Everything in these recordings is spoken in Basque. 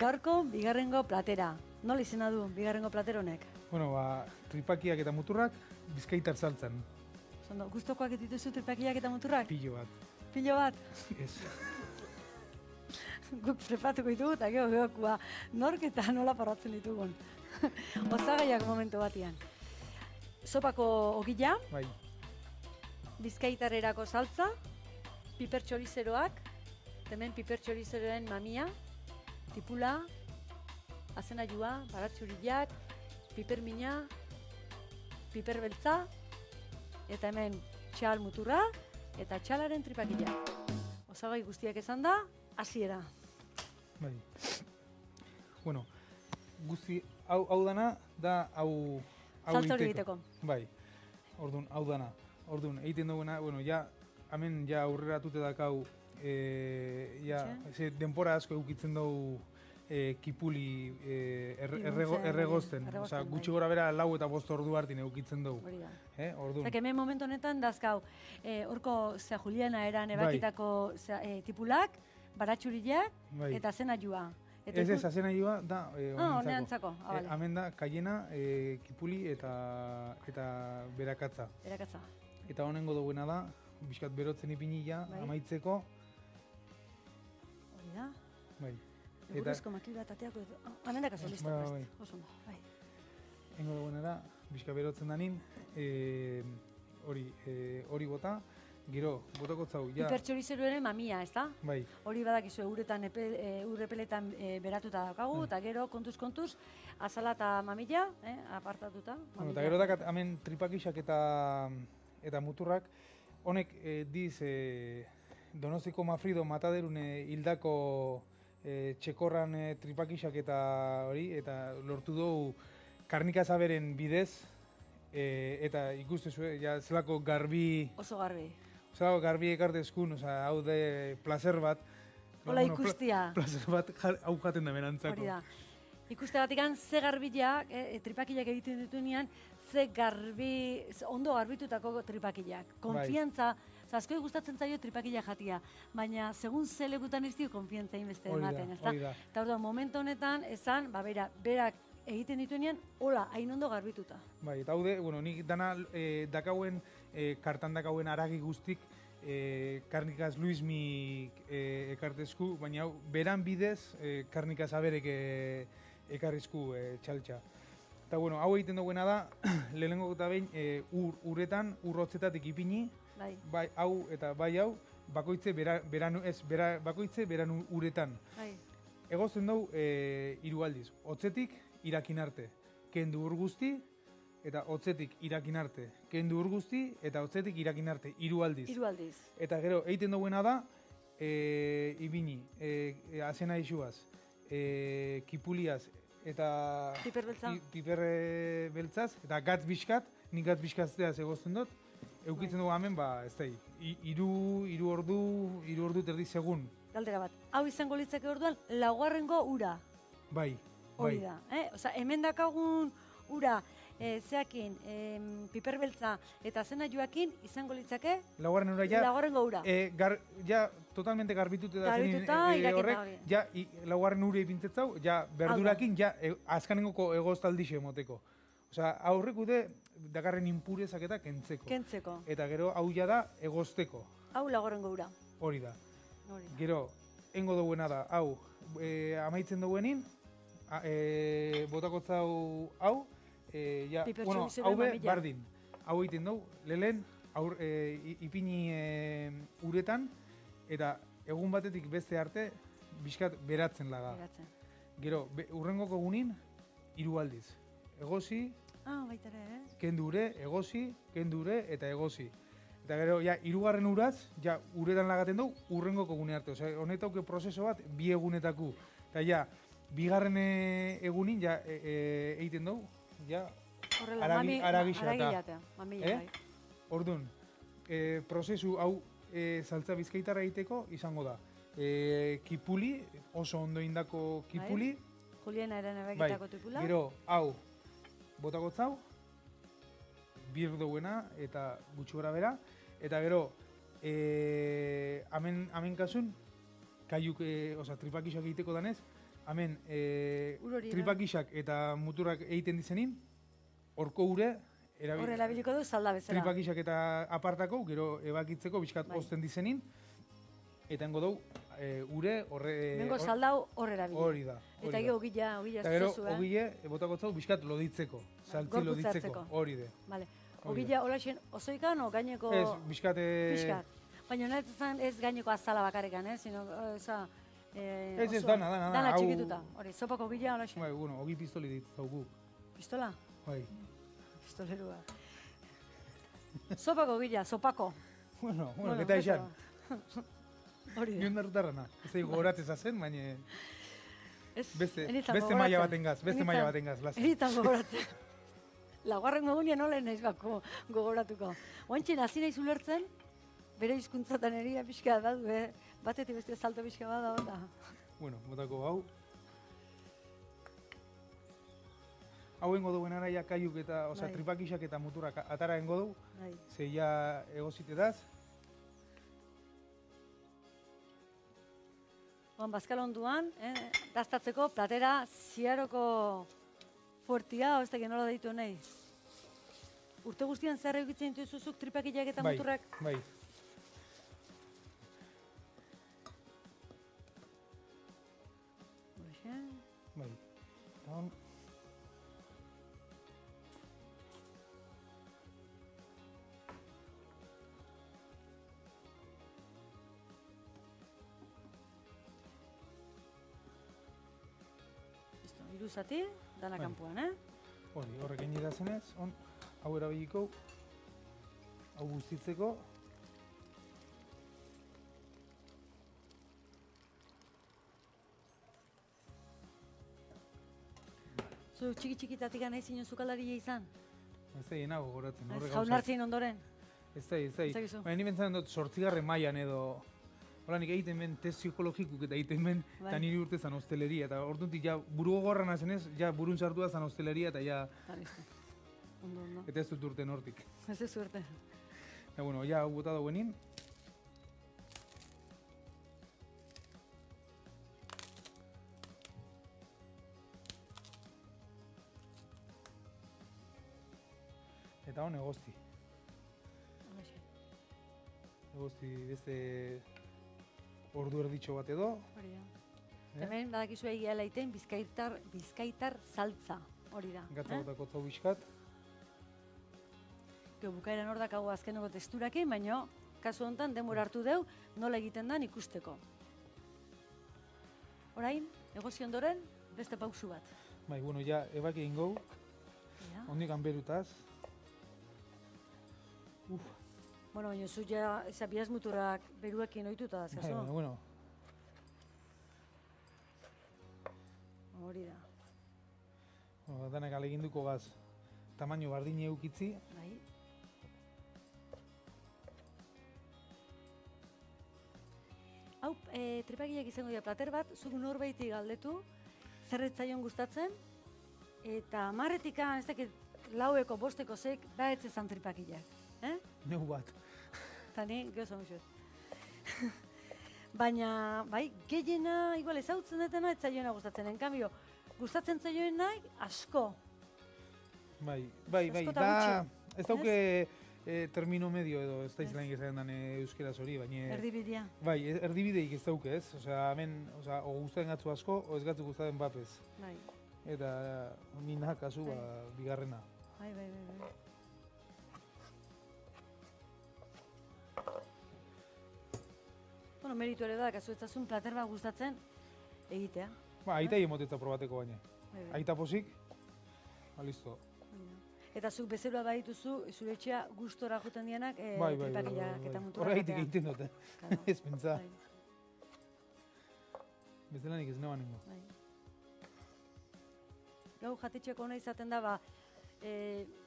gaurko bigarrengo platera. Nola izena du bigarrengo plater honek? Bueno, tripakiak eta muturrak bizkaitar saltzan. Zondo, gustokoak dituzu tripakiak eta muturrak? Pilo bat. Pilo bat? Ez. Guk prepatuko ditugu eta geokua nork eta nola parratzen ditugun. Osagaiak momentu batian. Sopako ogila, Bai. bizkaitarrerako saltza, piper txorizeroak, hemen piper txorizeroen mamia, tipula, azenajua, baratxuriak, piper mina, piper beltza, eta hemen txal muturra eta txalaren tripakila. Osagai guztiak esan da, hasiera. Bai. Bueno, guzti hau dana da hau Saltza hori egiteko. Bai. Orduan hau dana. Orduan egiten duguna, bueno, ja hemen ja aurreratute dakau denpora asko edukitzen dugu kipuli erregozten. Osea, gutxi gora bera 4 eta 5 ordu hartin edukitzen dugu. Hori da. Orduan. Zaka hemen momentu honetan dazkau, horko Juliana eran ebakitako tipulak, baratxuriak eta zenajua. Ez, azenajua da honentzako. Hemen da kaiena, kipuli eta berakatza. Berakatza. Eta honengo duguena da, bizkat berotzen ipinila, amaitzeko. Hori da. Bai. Egurrezko makil bat ateako, hemen dakazo, listo, prest. Oso ondo, bai. Hengo duguena da, bizkat berotzen danin, hori bota, gero, botako zau, ja... Pipertxorizeroaren mamia, ez da? Bai. Hori badakizu urrepeletan beratuta daukagu, eta gero, kontuz, azala eta mamila, apartatuta. Bueno, eta gero dakat, hemen tripakixak eta muturrak, honek diz Donostiko Mafrido Mataderun hildako txekorran tripakixak eta hori, eta lortu dugu karnikazaberen bidez, eta ikustezu, ja, zelako garbi... Oso garbi. Zelako garbi ekartezkun, hau de placer bat. Hola ikustia. Placer bat hau jaten da menantzako. Hori da. Ikuste batikan ze garbiak, tripakilak egiten dituenean, ze garbi, ondo garbitutako tripakilak. Konfiantza, askoi gustatzen zaio tripakila jatia, baina segun ze lekutan ez dio konfiantza inbeste ematen, ezta? Eta orduan, momentu honetan, esan, berak egiten dituenean, hola, hain ondo garbituta. Bai, eta haude, bueno, nik dana dakauen, kartan dakauen aragi guztik, karnikaz Luismik ekartezku, baina hau, beran bidez, karnikaz aberek ekarrizku txaltxa. Eta, bueno, hau egiten duguena da, lehenengo eta behin, uretan, urrotzetatik ipini, bai hau eta bai hau, bakoitze beran uretan. Egozten dugu 3 aldiz, hotzetik irakin arte, kendu ur guzti, eta hotzetik irakin arte, kendu ur guzti, eta hotzetik irakin arte, 3 aldiz. 3 aldiz. Eta gero, egiten duguena da, ibini, azena isuaz, kipuliaz, eta piper beltzaz, eta gatz bizkat, nik gatz bizkazteaz egozten dut, eukitzen dugu hemen, ez da, 3 ordu terdi segun. Galdera bat, hau izango litzake orduan, 4. ura. Bai. Hori da, Osa, hemen dakagun ura, zeakin, piper beltza eta zena joakin izango litzake? 4. ura, ja. 4. ura. Ja, totalmente garbitute da zenin horrek, ja, 4. ura ipintzetzau, ja, berdurakin, ja, azkanengoko egoztaldixe emoteko. Osa, aurrek ude, dakarren impurezak eta kentzeko. Kentzeko. Eta gero, hau ja da, egozteko. Hau 4. ura. Hori da. Gero, hengo duguena da, hau, amaitzen duguenin, botakotzau hau, hau be, bardin. Hau egiten dugu, lehen, ipini uretan, eta egun batetik beste arte, bizkat beratzen laga. Gero, urrengoko gunin, 3 aldiz. Egosi, kendure, egosi, kendure eta egosi. Eta gero, ja, 3. uraz, ja, uretan lagaten dugu, urrengoko gune arte. Osea, honetauke prozeso bat, 2 egunetako. Eta ja, 2. egunin, ja, egiten dugu, ja, aragixata. Orduan, prozesu hau saltza bizkaitarra egiteko izango da. Kipuli, oso ondo indako kipuli. Juliana eran ebakitako tipula. Gero, hau, botakotzau, birduena eta gutxu gara bera. Eta gero, hemen kasun, kaiuk, tripakixak egiteko danez, hemen Ur hori da. tripakixak eta muturrak egiten dizenin, horko ure, Hor erabiliko du salda bezala. tripakixak eta apartako, gero ebakitzeko bizkat ozten dizenin, eta engo dugu ure horre... Bengo saldau hor erabili. Hori da. Eta gero ogila Eta gero, zuzua. ogile, botako zau, bizkat loditzeko. Saltzi gorputza loditzeko, hartzeko. hori de. Vale. Ogila holaxen osoikan o gaineko... Ez, bizkat... Pixkat. Baina nahi ez gaineko azala bakarrekan, sino, oza... Ez, dana. Dana hau- txikituta. Hori, sopako ogila holaxen. Bai, bueno, ogi pistoli ditzaugu. Pistola? Bai. Pistolerua. Sopako ogila, sopako. Bueno, eta esan. Hori da. Nion darrutarrana. Ez da gogoratzez azen, baina... Ez, Beste enitzan maila gogoratzen. batengaz, beste maila batengaz, lasai. Enitzan gogoratzen. Laugarren egunean nola naiz bako gogoratuko. Oantxen hasi naiz ulertzen, bere hizkuntzatan eria pixka da, batetik beste salto pixka bada onda. Bueno, botako hau. Hau engo duen araia kaiuk eta, osea, Bai. tripakixak eta muturak atara engo du, Bai. ze ja egozitedaz. Bazkal onduan, daztatzeko platera ziaroko fuertia, ez dakit nola deitu nahi. Urte guztian zer egitzen dituzuzuk tripakilak eta Bai, muturrak? bai. Horixe. Bai. Eta hon, Listo, hiru zati, dana Bai. kanpoan, hori, horrek egin zenez, hon, hau erabiliko, hau guztitzeko, Zu txiki-txikitatik nahi zinen zukalaria izan? ez da jenago goratzen. Ez horrek jaunartzen ondoren? Ez da. Ezagizu. Baina ni bentzaren dut sortzigarren mailan edo, hola nik egiten ben test psikologikuk eta egiten ben, Bai. eta niri urte zan hosteleria, eta ordutik ja buru gogorra nazenez, ja burun sartua zan hosteleria, eta ja, Eta listo. Ondo. eta ez dut urten hortik. Ez ez suerte. Eta bueno, ja hau bota dauenin, eta hon egozti. Horixe. Egozti beste ordu erditxo bat edo, Hori da. Hemen badakizu egia laiten bizkaitar saltza. Hori da. gatza botako zau bizkat, Gero bukaeran hor dakago azkeneko testurakin, baina kasu honetan denbora hartu deu nola egiten dan ikusteko. Orain, egozi ondoren, beste pausu bat. bai, bueno, ja ebak egin gau, Ja. ondik berutaz, Bueno, baina zu ja zabiaz muturrak beruekin ohituta da, bai, zazo? bueno, Hori da. danak aleginduko gaz, tamaino bardine eukitzi, Bai. Hau, tripakiak izango dira plater bat, zuk norbaiti galdetu, zer ez zaion gustatzen, eta marretikan, ez dakit, laueko, bosteko zeik, da ez ezan tripakiak. neu bat. Eta ni, geho zut. Baina, bai, gehiena, igual, ezautzen dutena, ez zaioena gustatzen. En cambio, gustatzen zaioen nahi, asko. Bai, Asko eta da, gutxi, ez dauke termino medio edo, ez da izan izan dan euskeraz hori, baina... Erdibidea. Bai, erdibideik ez dauke ez, osea, hemen, osea, o gustatzen gatzu asko, o ez gatzu gustatzen bapez. Bai, Eta ni naha kasu, bigarrena. bai. Bueno, meritu ere da, kasu etzazun plater bat gustatzen egitea. Ba, aita emotetza probateko baina. Bai. Aita posik, listo. Eta zuk bezeroa badituzu, zure etxea gustora joten dianak, Bai, tripakiak eta muturrak. Horregatik egiten dute, Claro. ez pentsa. Bai, Bezalanik ez neban ingo. bai. Gau jatetxeko ona izaten da, ba,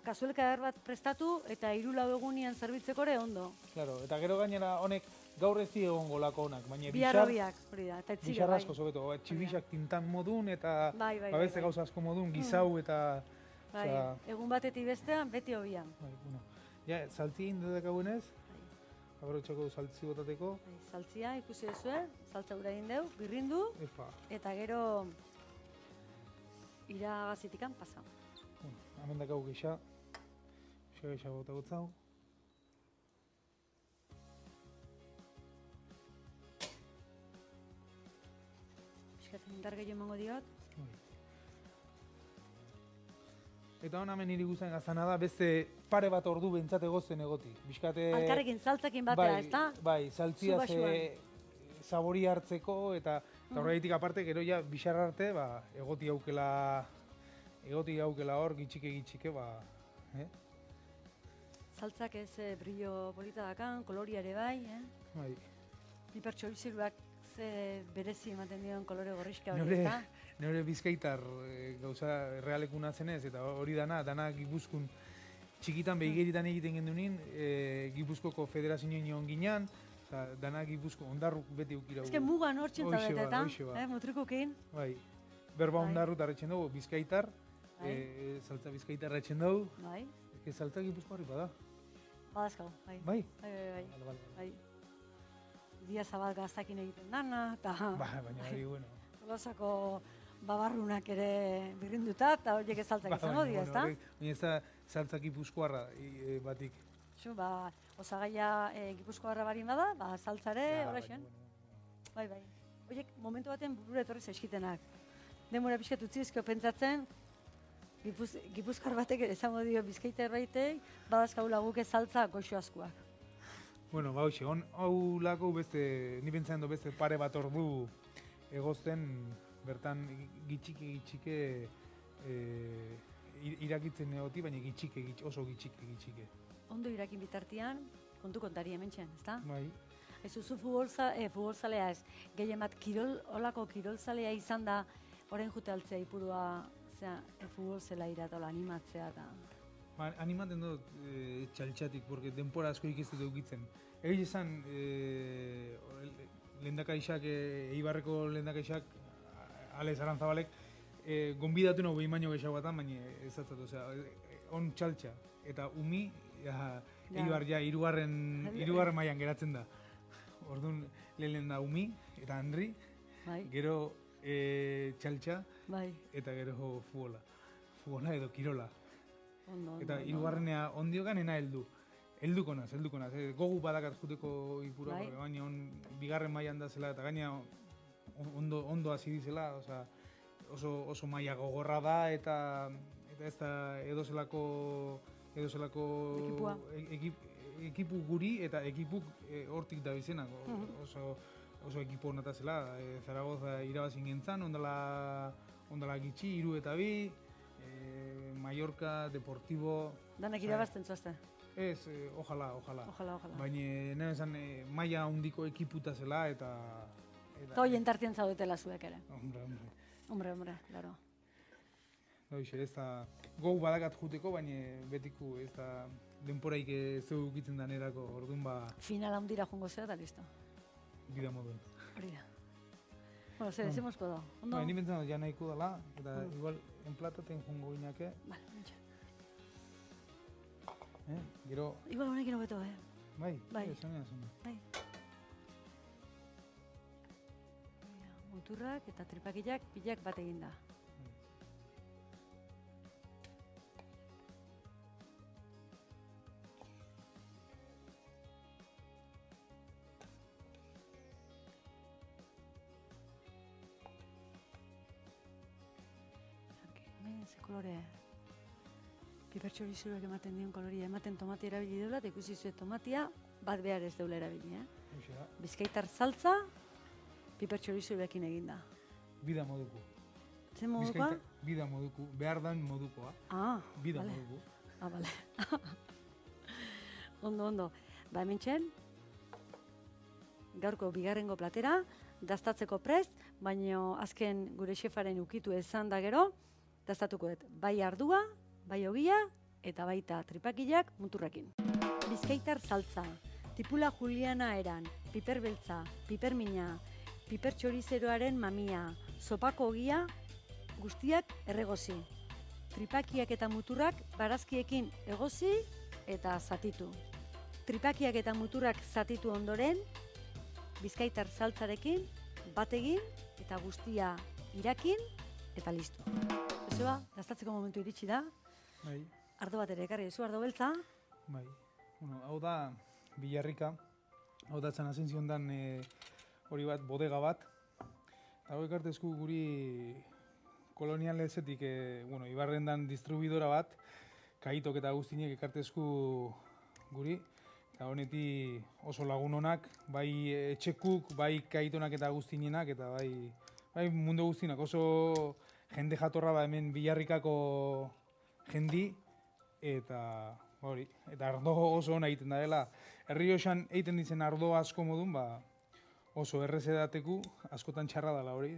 kazuelka eder bat prestatu eta 3-4 egunean zerbitzeko ere ondo. Claro, eta gero gainera honek gaur ez egongo lako honak, baina Biarrobiak, hori da, eta etziga, bixar bai. asko sobeto, txibixak tintan modun eta Bai, bai, ba, beste bai. gauza asko modun, gizau eta... Bai, osea, egun batetik bestean, beti hobian. bai, bueno. Ja, saltzi egin dut daukagunez, abrotxako saltzi botateko, Bai, saltzia ikusi duzue, saltza gura egin deu, birrindu, epa, eta gero iragazitikan pasa. Bueno, hemen dakau geisha. Geisha bota gotzau. Indar gehiago emango diot. Eta hona hemen niri guztien gaztana da, beste pare bat ordu bentsat egozten egoti. Bizkate... Alkarrekin saltzakin batea, ez da? Bai, saltzia sabori hartzeko, eta horregatik aparte, gero ja, bixar arte, egoti haukela hor, gitxike, Saltzak ez brillo polita dakan, koloria ere bai, Bai. Piper txoriziruak ze berezi ematen dion kolore gorrixka hori, ez da? Nire bizkaitar gauza realekuna zenez, eta hori dana Gipuzkoan txikitan behigeritan egiten gendunin, Gipuzkoko federazioen nion ginean, dana Gipuzko ondarruk beti eukira. Ez que mugan hor txentzadet eta, mutrikukin. Bai, berba ondarrut arretxen dugu, bizkaitar, saltza bizkaitar arretxen dugu. Bai. Ez saltza Gipuzko harri bada. Badazkau, bai. Bai? Bai. Dia zabal gaztakin egiten dana, eta... Baina hori, bueno. Tolosako babarrunak ere birrinduta, eta horiek ez saltzak izango dira, ez da? Baina ez da saltza Gipuzkoarra batik. Osagaia Gipuzkoarra barin bada, saltzare, horrexen. Bai. Horiek momentu baten burura etorri zaizkitenak. Demora pixkat utzizko pentsatzen, Gipuzkoar batek esango dio Bizkaitar baitei, badazkaula guke saltza goxo askoak. Bueno, hoxe, hau lako beste, ni pentsan do beste pare bat ordu egozten, bertan gitxike irakitzen egoti, baina oso gitxike. Ondo irakin bitartian, kontu kontari hementxen, ezta? Bai. Ez zu futbolzalea ez, gehien bat olako kirolzalea izan da, orain jute altzea ipurua, futbolzela iratola animatzea eta... Animaten dut txaltxatik, porque denpora asko ikizte dugitzen. Egi esan, lehendakaixak, Eibarreko lehendakaixak, Alex Arantzabalek, gonbidatu nago behin baino gehiago batan, baina ez atzat, on txaltxa. Eta umi, Eibar ja, irugarren mailan geratzen da. Orduan, lehen da umi, eta Andri, gero txaltxa, eta gero futbola. Futbola edo kirola. Eta hirugarrenea ondiogan ena helduko naz. Gogu badakat juteko ipura, baina bigarren mailan da zela, eta gaina ondo hasi dizela, oso maila gogorra da, eta ez da edozelako ekipu guri, eta ekipuk hortik da bizenak, oso ekipu honata zela. Zaragoza irabazin gentzan, ondala gitxi, 3 eta 2, Mallorca, Deportivo... Danak irabazten zuazte? Ez, ojala. Baina nahi esan maila hundiko ekiputa zela eta... Eta hoien tartien zaudetela zuek ere. Hombre, claro. Hoxe, ez da gogu badakat juteko, baina betiko ez da denporaik ez dugitzen danerako, orduan Final handira jongo zera eta listo. Bida moduen. Hori da. Bueno, se decimos todo. Ni bentzan ja nahiko dela, eta igual enplataten jongo inake. Vale, mentxe. Gero... Igual honekin hobeto, Bai. Bai. Muturrak eta tripakilak pilak bat eginda. Ze kolore, piper txorizuruak ematen dion koloria, ematen tomatia erabili duela, eta ikusi zuet tomatia bat behar ez deula erabili, Bizkaitar saltza, piper txorizuruekin eginda. Bida moduko. Ze modukoa? Bida moduko, behar dan modukoa. Bida moduko. Bale. Ondo. Hementxen, gaurko bigarrengo platera, daztatzeko prest, baina azken gure xefaren ukitu ezan da gero, daztatuko dut, bai ardua, bai ogia, eta baita tripakilak muturrekin. Bizkaitar saltza, tipula juliana eran, piper beltza, piper mina, piper txorizeroaren mamia, sopako ogia, guztiak erregozi. Tripakiak eta muturrak barazkiekin egozi eta zatitu. Tripakiak eta muturrak zatitu ondoren, bizkaitar saltzarekin, bat egin eta guztia irakin eta listo. Joseba, daztatzeko momentu iritsi da. Bai, Ardo bat ere ekarri zu, ardo beltza. bai. Bueno, hau da Villarrika. Hau da San Asensiondan hori bat, bodega bat. Hau ekartezku guri kolonialezetik, bueno, Ibarrendan distribuidora bat, Kaitok eta Agustinek ekartezku guri. Eta honeti oso lagun honak, bai etxekuk, bai Kaitonak eta Agustinenak, eta bai mundu guztinak. Oso jende jatorra da hemen Villarrikako jendi, eta hori, eta ardo oso ona egiten da dela. Errioxan egiten ditzen ardo asko modun, oso errez edateku, askotan txarra dela hori.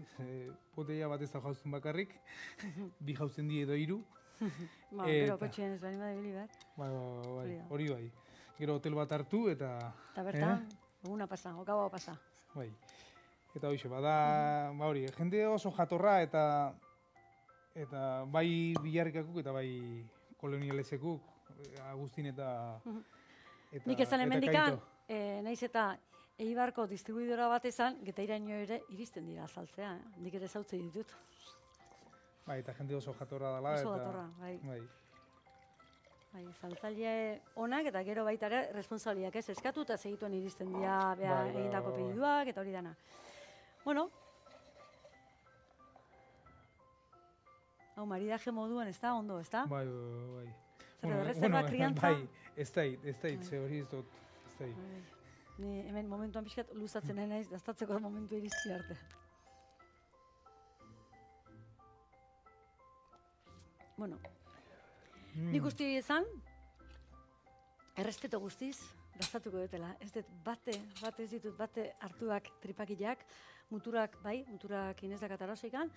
Botella bat ez da jauzten bakarrik, bi jauzten di edo 3. Gero kotxean ez bani badibili bat. Bai, hori bai. Gero hotel bat hartu eta... Eta bertan, eguna pasa, okaua pasa. Bai. Eta hoxe, bada, hori, jende oso jatorra eta bai Villarrikakuk eta bai kolonialezekuk, Agustin eta Nik ezan hemendikan, Kaito. naiz eta Eibarko distribuidora bat ezan, Getairaino ere iristen dira azaltzea. Nik ere zautze ditut. Bai, eta jende oso jatorra dela. Oso jatorra, bai. Bai. Saltzaile onak eta gero baita ere responsabiliak ez eskatu eta segituen iristen dira Bai, egindako bai. pediduak eta hori dana. Bueno, hau maridaje moduan ez da, ondo, ez da? Bai. Zer edo, reserva, kriantza? Bai, ez da, ze hori ez dut, ez da. Ni hemen momentuan pixkat luzatzen nahi naiz, daztatzeko momentu iritsi arte. Bueno, nik uste izan, errespeto guztiz, daztatuko dutela. Ez dut bate ez ditut, bate hartuak tripakileak, muturak, bai, muturak inezak atarasoikan,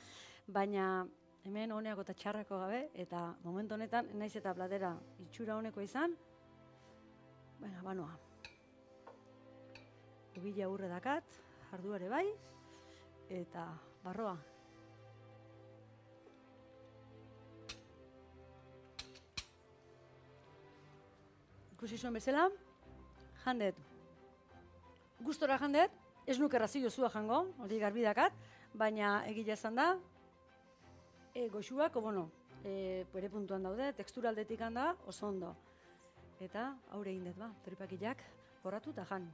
baina hemen honeako eta txarrako gabe, eta momentu honetan, naiz eta platera itxura honeko izan, baina, banoa. Ubila urre dakat, jarduare bai, eta barroa. Ikusi zuen bezala, jandet. Gustora jandet, ez nuke razio zua jango, hori garbi dakat, baina egila esan da, goxuak, bere puntuan daude, tekstura aldetik handa, oso ondo. Eta aurre egin dut, tripakileak, borratu eta jan.